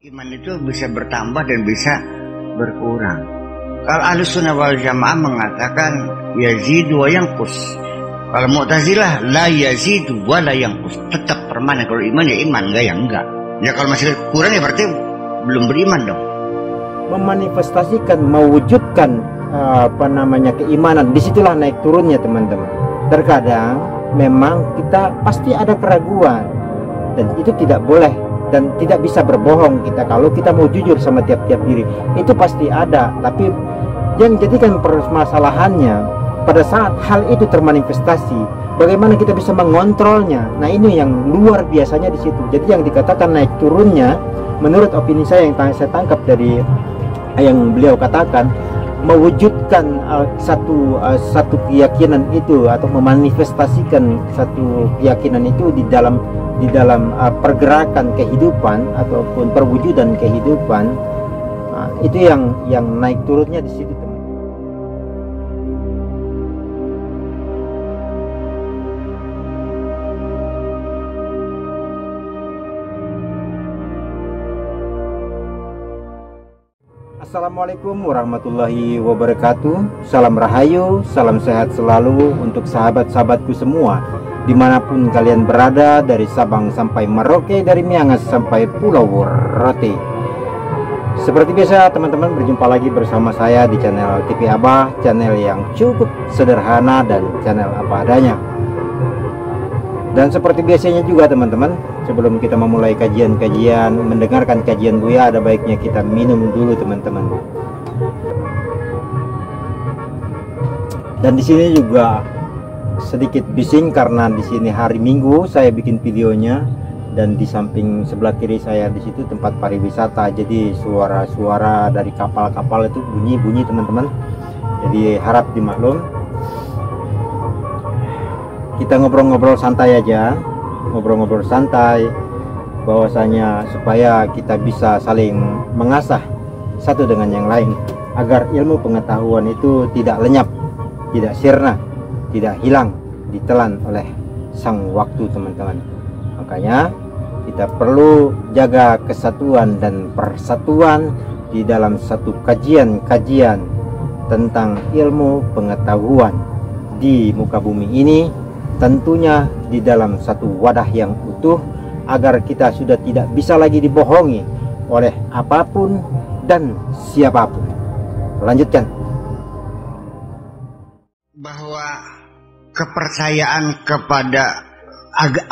Iman itu bisa bertambah dan bisa berkurang. Kalau Ahlussunnah wal Jamaah mengatakan yazidu wa yanqus. Kalau Mu'tazilah la yazidu wa la yanqus. Tetap permanen. Kalau iman ya iman, enggak ya enggak. Ya kalau masih kurang ya berarti belum beriman dong. Memanifestasikan, mewujudkan keimanan, disitulah naik turunnya teman-teman. Terkadang memang kita pasti ada keraguan dan itu tidak boleh dan tidak bisa berbohong kita kalau kita mau jujur sama tiap-tiap diri. Itu pasti ada, tapi yang jadikan permasalahannya pada saat hal itu termanifestasi, bagaimana kita bisa mengontrolnya. Nah, ini yang luar biasanya di situ. Jadi yang dikatakan naik turunnya, menurut opini saya yang saya tangkap dari yang beliau katakan, mewujudkan satu keyakinan itu atau memanifestasikan satu keyakinan itu di dalam pergerakan kehidupan ataupun perwujudan kehidupan. Itu yang naik turunnya di situ, teman. Assalamualaikum warahmatullahi wabarakatuh. Salam rahayu, salam sehat selalu untuk sahabat-sahabatku semua dimanapun kalian berada, dari Sabang sampai Merauke, dari Miangas sampai Pulau Rote. Seperti biasa teman-teman, berjumpa lagi bersama saya di channel TV Abah, channel yang cukup sederhana dan channel apa adanya. Dan seperti biasanya juga teman-teman, sebelum kita memulai kajian-kajian, mendengarkan kajian Buya, ada baiknya kita minum dulu teman-teman. Dan di sini juga sedikit bising karena di sini hari Minggu saya bikin videonya, dan di samping sebelah kiri saya di situ tempat pariwisata. Jadi suara-suara dari kapal-kapal itu bunyi-bunyi teman-teman. Jadi harap dimaklum. Kita ngobrol-ngobrol santai aja, ngobrol-ngobrol santai, bahwasanya supaya kita bisa saling mengasah satu dengan yang lain, agar ilmu pengetahuan itu tidak lenyap, tidak sirna, tidak hilang, ditelan oleh sang waktu teman-teman. Makanya kita perlu jaga kesatuan dan persatuan di dalam satu kajian-kajian tentang ilmu pengetahuan di muka bumi ini, tentunya di dalam satu wadah yang utuh, agar kita sudah tidak bisa lagi dibohongi oleh apapun dan siapapun. Lanjutkan. Bahwa kepercayaan kepada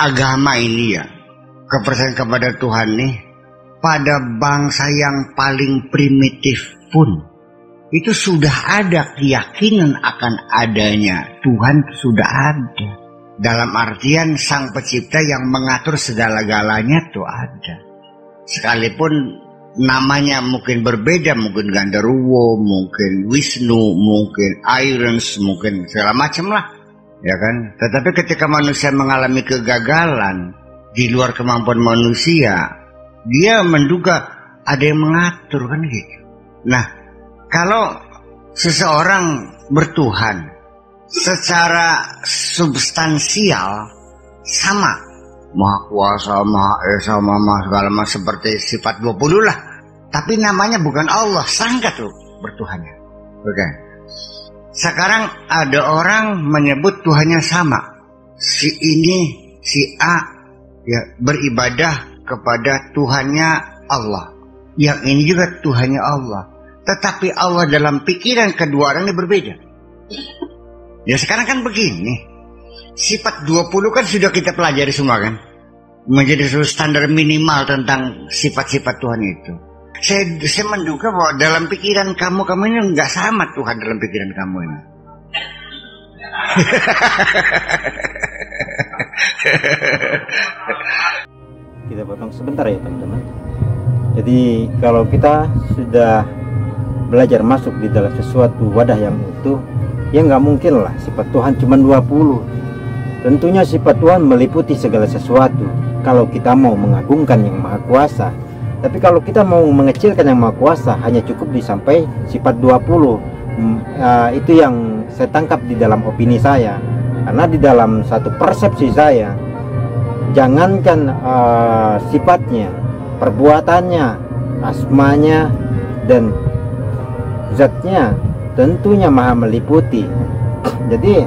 agama ini ya, kepercayaan kepada Tuhan nih, pada bangsa yang paling primitif pun itu sudah ada keyakinan akan adanya Tuhan, sudah ada. Dalam artian sang pencipta yang mengatur segala-galanya tuh ada. Sekalipun namanya mungkin berbeda, mungkin Gandaruwo, mungkin Wisnu, mungkin Irons, mungkin segala macam lah, ya kan. Tetapi ketika manusia mengalami kegagalan di luar kemampuan manusia, dia menduga ada yang mengatur, kan gitu. Nah, kalau seseorang bertuhan secara substansial sama, Maha Kuasa, Maha Esa, Maha segala macam, seperti sifat 20 lah, tapi namanya bukan Allah, sangka tuh bertuhannya. Oke. Sekarang ada orang menyebut Tuhannya sama. Si ini, si A ya beribadah kepada Tuhannya Allah. Yang ini juga Tuhannya Allah. Tetapi Allah dalam pikiran kedua orang ini berbeda. Ya sekarang kan begini, sifat 20 kan sudah kita pelajari semua kan, menjadi standar minimal tentang sifat-sifat Tuhan itu. Saya menduga bahwa dalam pikiran kamu ini nggak sama Tuhan dalam pikiran kamu ini. Kita potong sebentar ya teman-teman. Jadi kalau kita sudah belajar masuk di dalam sesuatu wadah yang utuh, ya nggak mungkin lah sifat Tuhan cuma 20. Tentunya sifat Tuhan meliputi segala sesuatu kalau kita mau mengagungkan yang Maha Kuasa. Tapi kalau kita mau mengecilkan yang Maha Kuasa, hanya cukup disampai sifat 20. Itu yang saya tangkap di dalam opini saya. Karena di dalam satu persepsi saya, jangankan sifatnya, perbuatannya, asmanya dan zatnya tentunya maha meliputi. Jadi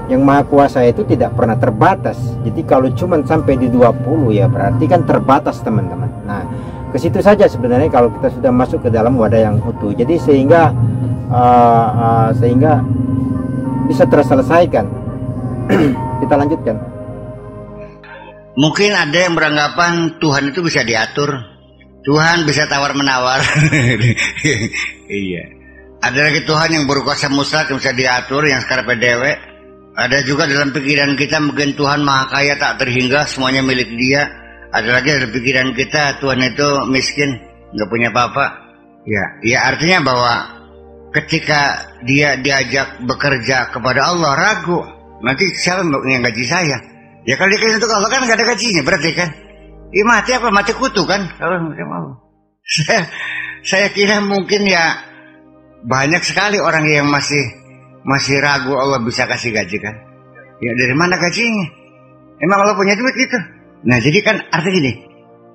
yang maha kuasa itu tidak pernah terbatas. Jadi kalau cuma sampai di 20 ya berarti kan terbatas teman-teman. Nah ke situ saja sebenarnya kalau kita sudah masuk ke dalam wadah yang utuh. Jadi sehingga bisa terselesaikan. Kita lanjutkan. Mungkin ada yang beranggapan Tuhan itu bisa diatur, Tuhan bisa tawar menawar. Iya. Ada lagi Tuhan yang berkuasa mutlak yang bisa diatur, yang sekarang PDW. Ada juga dalam pikiran kita mungkin Tuhan maha kaya tak terhingga, semuanya milik Dia. Ada lagi dalam pikiran kita Tuhan itu miskin, nggak punya apa-apa. Ya artinya bahwa ketika dia diajak bekerja kepada Allah ragu, nanti siapa yang gaji saya? Ya kalau dia untuk Allah kan nggak ada gajinya berarti kan? Ya mati apa mati kutu kan? Kalau mau. Saya kira mungkin ya banyak sekali orang yang masih ragu Allah bisa kasih gaji kan? Ya dari mana gajinya? Emang Allah punya duit gitu? Nah jadi kan artinya gini,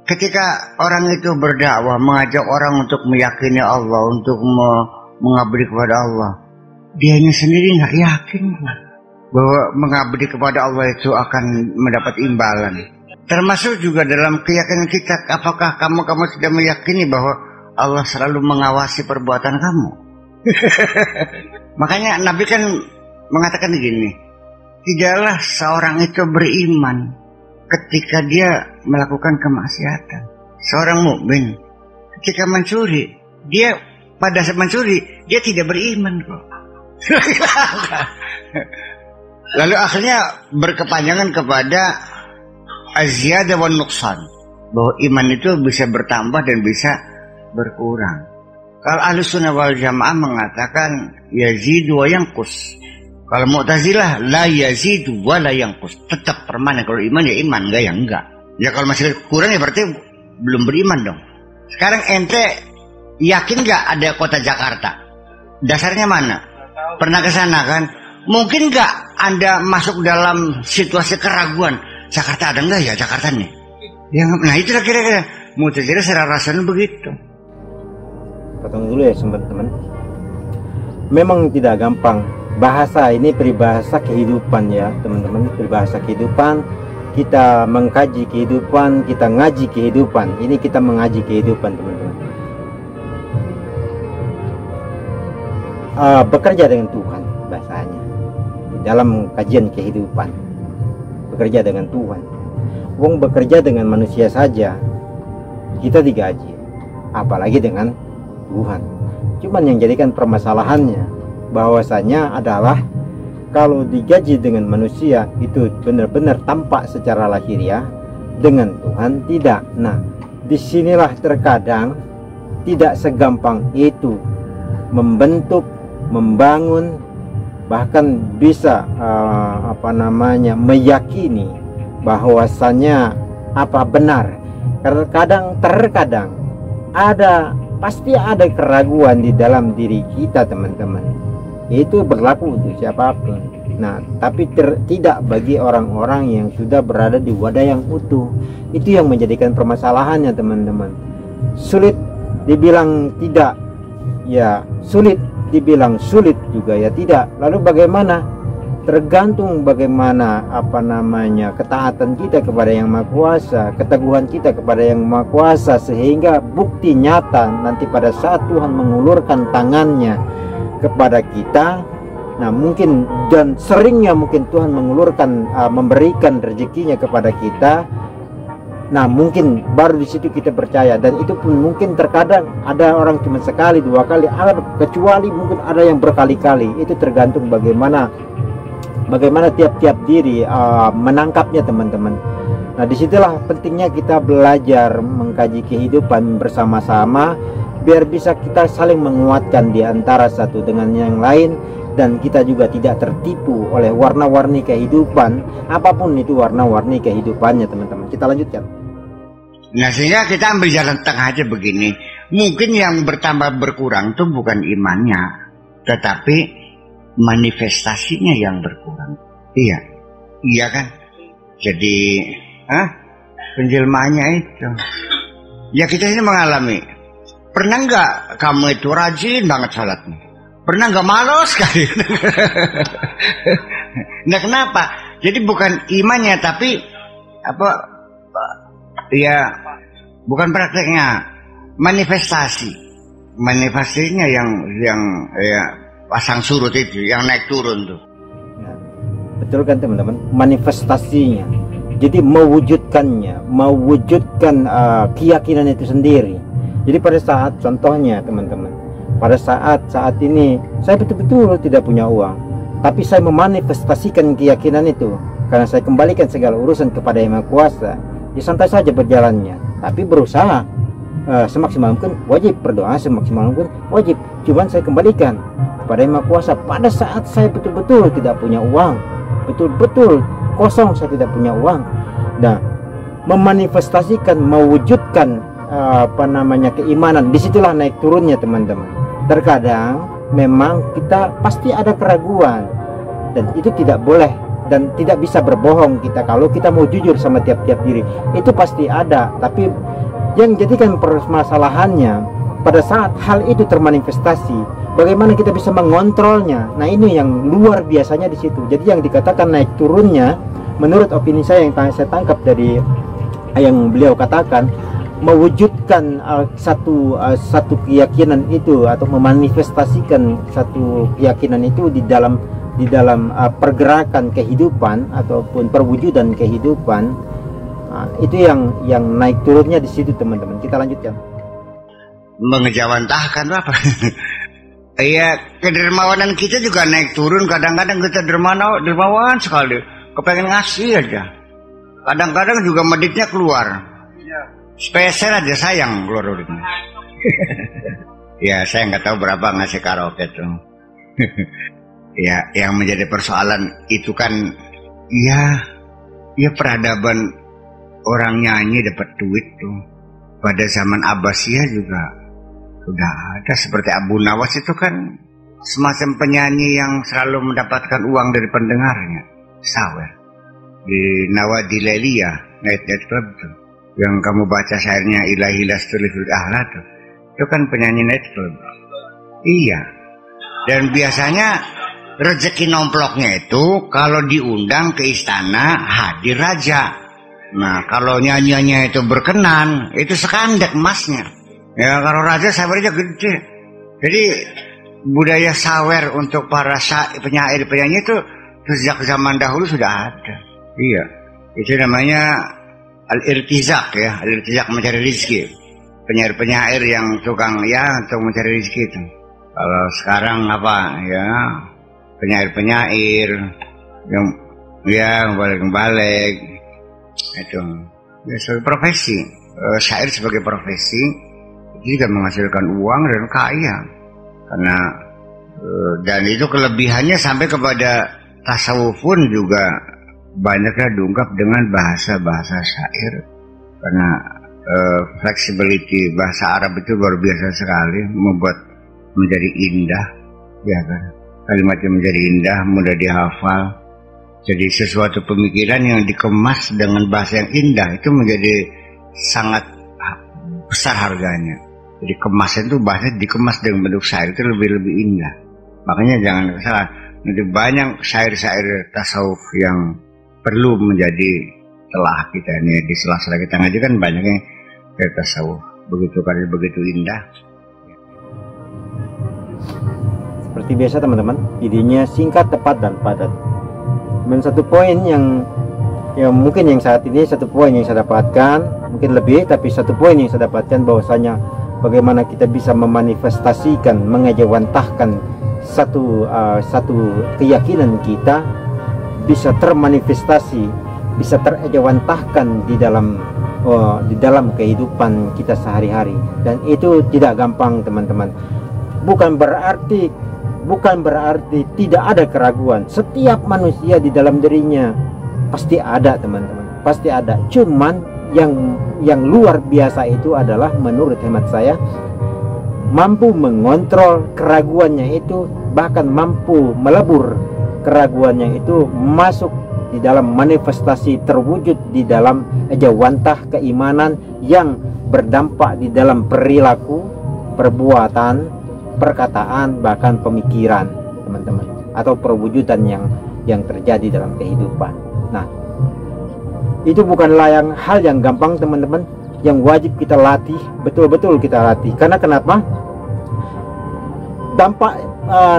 ketika orang itu berdakwah mengajak orang untuk meyakini Allah, untuk mengabdi kepada Allah, dianya sendiri nggak yakin bahwa mengabdi kepada Allah itu akan mendapat imbalan. Termasuk juga dalam keyakinan kita, apakah kamu sudah meyakini bahwa Allah selalu mengawasi perbuatan kamu? Makanya Nabi kan mengatakan begini, tidaklah seorang itu beriman ketika dia melakukan kemaksiatan. Seorang mukmin ketika mencuri, dia pada saat mencuri dia tidak beriman kok. Lalu akhirnya berkepanjangan kepada az-ziyadah wan nuqsan, bahwa iman itu bisa bertambah dan bisa berkurang. Kalau Ahlussunnah wal Jamaah mengatakan yazidu wa yanqus. Kalau Mu'tazilah la yazidu wa la yanqus, tetap permanen. Kalau iman ya iman, enggak ya enggak. Ya kalau masih kurang ya berarti belum beriman dong. Sekarang ente yakin enggak ada kota Jakarta? Dasarnya mana? Pernah ke sana kan? Mungkin enggak Anda masuk dalam situasi keraguan, Jakarta ada enggak ya Jakarta nih? Ya, nah itulah kira-kira Mu'tazilah secara rasional begitu. Potong dulu ya teman-teman. Memang tidak gampang. Bahasa ini peribahasa kehidupan ya teman-teman, peribahasa kehidupan. Kita mengkaji kehidupan, kita ngaji kehidupan. Ini kita mengaji kehidupan teman-teman. Bekerja dengan Tuhan bahasanya di dalam kajian kehidupan. Bekerja dengan Tuhan. Wong bekerja dengan manusia saja kita digaji, apalagi dengan Tuhan. Cuman yang jadikan permasalahannya bahwasanya adalah kalau digaji dengan manusia itu benar-benar tampak secara lahiriah, dengan Tuhan tidak. Nah, disinilah terkadang tidak segampang itu membentuk, membangun, bahkan bisa meyakini bahwasanya apa benar. Karena terkadang pasti ada keraguan di dalam diri kita teman-teman. Itu berlaku untuk siapapun. Nah, tapi tidak bagi orang-orang yang sudah berada di wadah yang utuh. Itu yang menjadikan permasalahannya teman-teman. Sulit dibilang tidak, ya sulit dibilang sulit juga ya tidak. Lalu bagaimana? Tergantung bagaimana ketaatan kita kepada Yang Maha Kuasa, keteguhan kita kepada Yang Maha Kuasa, sehingga bukti nyata nanti pada saat Tuhan mengulurkan tangannya kepada kita. Nah mungkin dan seringnya mungkin Tuhan mengulurkan memberikan rezekinya kepada kita. Nah mungkin baru di situ kita percaya, dan itu pun mungkin terkadang ada orang cuma sekali, dua kali, kecuali mungkin ada yang berkali-kali. Itu tergantung bagaimana tiap-tiap diri menangkapnya teman-teman. Nah disitulah pentingnya kita belajar mengkaji kehidupan bersama-sama, biar bisa kita saling menguatkan di antara satu dengan yang lain, dan kita juga tidak tertipu oleh warna-warni kehidupan, apapun itu warna-warni kehidupannya teman-teman. Kita lanjutkan. Nah sehingga kita ambil jalan tengah aja begini. Mungkin yang bertambah berkurang itu bukan imannya, tetapi manifestasinya yang berkurang. Iya kan? Jadi penjelmaannya itu ya kita ini mengalami Pernah nggak kamu itu rajin banget salatnya? Pernah nggak malas sekali? Nah kenapa? Jadi bukan imannya tapi apa? Ya bukan prakteknya, manifestasinya yang ya pasang surut itu, yang naik turun tuh. Ya, betul kan teman-teman? Manifestasinya. Jadi mewujudkan keyakinan itu sendiri. Jadi pada saat contohnya teman-teman, pada saat ini saya betul-betul tidak punya uang, tapi saya memanifestasikan keyakinan itu karena saya kembalikan segala urusan kepada Yang Maha Kuasa. Ya santai saja berjalannya, tapi berusaha semaksimal mungkin, wajib berdoa semaksimal mungkin, wajib. Cuman saya kembalikan kepada Yang Maha Kuasa pada saat saya betul-betul tidak punya uang, betul-betul kosong, saya tidak punya uang. Nah, memanifestasikan, mewujudkan keimanan, disitulah naik turunnya teman-teman. Terkadang memang kita pasti ada keraguan, dan itu tidak boleh dan tidak bisa berbohong kita kalau kita mau jujur sama tiap-tiap diri. Itu pasti ada, tapi yang jadikan permasalahannya pada saat hal itu termanifestasi, bagaimana kita bisa mengontrolnya. Nah ini yang luar biasanya di situ. Jadi yang dikatakan naik turunnya, menurut opini saya yang saya tangkap dari yang beliau katakan, mewujudkan satu keyakinan itu atau memanifestasikan satu keyakinan itu di dalam pergerakan kehidupan ataupun perwujudan kehidupan. Itu yang naik turunnya di situ teman-teman. Kita lanjutkan. Mengejawantahkan apa? Iya, kedermawanan kita juga naik turun. Kadang-kadang kita dermawan sekali, kepengen ngasih aja. Kadang-kadang juga meditnya keluar. Spesial aja sayang keluar duitnya. Ya saya nggak tahu berapa ngasih karaoke tuh. Ya yang menjadi persoalan itu kan ya peradaban orang nyanyi dapat duit tuh. Pada zaman Abbasiyah juga sudah ada, seperti Abu Nawas itu kan semacam penyanyi yang selalu mendapatkan uang dari pendengarnya. Sawer di Nawadileliyah Night Club tuh, yang kamu baca syairnya ilahi lastulifil ahla tuh, itu kan penyanyi Night Club. Iya. Dan biasanya rezeki nomploknya itu kalau diundang ke istana hadir raja. Nah kalau nyanyiannya itu berkenan, itu sekandek emasnya. Ya kalau raja sawernya gede. Jadi budaya sawer untuk para penyanyi itu sejak zaman dahulu sudah ada. Iya. Itu namanya al-irtizak ya, al-irtizak mencari rezeki. Penyair-penyair yang tukang untuk mencari rezeki itu. Kalau sekarang apa ya, penyair-penyair yang balik-balik itu ya, sebagai profesi. Syair sebagai profesi itu juga menghasilkan uang dan kaya karena dan itu kelebihannya sampai kepada tasawuf pun juga banyaknya diungkap dengan bahasa syair karena flexibility bahasa Arab itu luar biasa sekali, membuat menjadi indah, ya kan? Kalimatnya menjadi indah, mudah dihafal. Jadi sesuatu pemikiran yang dikemas dengan bahasa yang indah itu menjadi sangat besar harganya. Jadi kemasan itu bahasa dikemas dengan bentuk syair itu lebih indah. Makanya jangan salah, nanti banyak syair-syair tasawuf yang perlu menjadi telah kita ini di sela-sela kita ngaji kan banyaknya syair tasawuf begitu indah. Seperti biasa teman-teman, idenya singkat, tepat dan padat. Dan satu poin yang mungkin yang saat ini satu poin yang saya dapatkan, mungkin lebih, tapi satu poin yang saya dapatkan bahwasanya bagaimana kita bisa memanifestasikan, mengejawantahkan satu keyakinan kita bisa termanifestasi, bisa terejawantahkan di dalam kehidupan kita sehari-hari. Dan itu tidak gampang teman-teman. Bukan berarti tidak ada keraguan. Setiap manusia di dalam dirinya pasti ada teman-teman, pasti ada. Cuman yang luar biasa itu adalah menurut hemat saya mampu mengontrol keraguannya itu, bahkan mampu melebur keraguannya itu masuk di dalam manifestasi, terwujud di dalam ejawantah keimanan yang berdampak di dalam perilaku, perbuatan, perkataan, bahkan pemikiran, teman-teman, atau perwujudan yang terjadi dalam kehidupan. Nah, itu bukanlah hal yang gampang, teman-teman, yang wajib kita latih, betul-betul kita latih. Karena kenapa?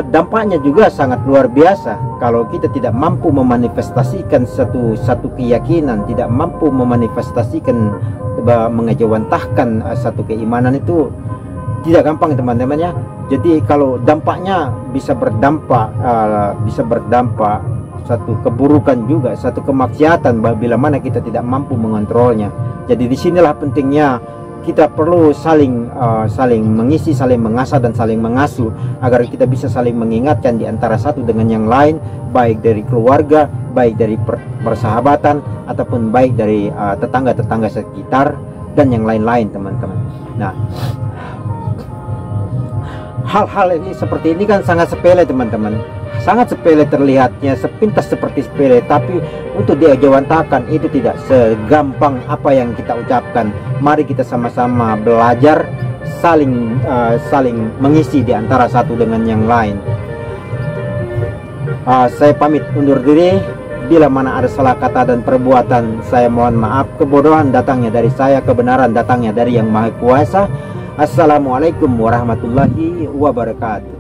Dampaknya juga sangat luar biasa kalau kita tidak mampu memanifestasikan satu keyakinan, tidak mampu memanifestasikan, mengejawantahkan satu keimanan. Itu tidak gampang, teman-teman ya. Jadi kalau dampaknya bisa berdampak satu keburukan juga, satu kemaksiatan bila mana kita tidak mampu mengontrolnya. Jadi disinilah pentingnya kita perlu saling mengisi, saling mengasah dan saling mengasuh, agar kita bisa saling mengingatkan di antara satu dengan yang lain, baik dari keluarga, baik dari persahabatan, ataupun baik dari tetangga-tetangga sekitar dan yang lain-lain, teman-teman. Nah, hal-hal ini seperti ini kan sangat sepele, teman-teman, sangat sepele terlihatnya, sepintas seperti sepele, tapi untuk diejawantahkan itu tidak segampang apa yang kita ucapkan. Mari kita sama-sama belajar saling mengisi di antara satu dengan yang lain. Saya pamit undur diri. Bila mana ada salah kata dan perbuatan, saya mohon maaf. Kebodohan datangnya dari saya, kebenaran datangnya dari Yang Maha Kuasa. Assalamualaikum warahmatullahi wabarakatuh.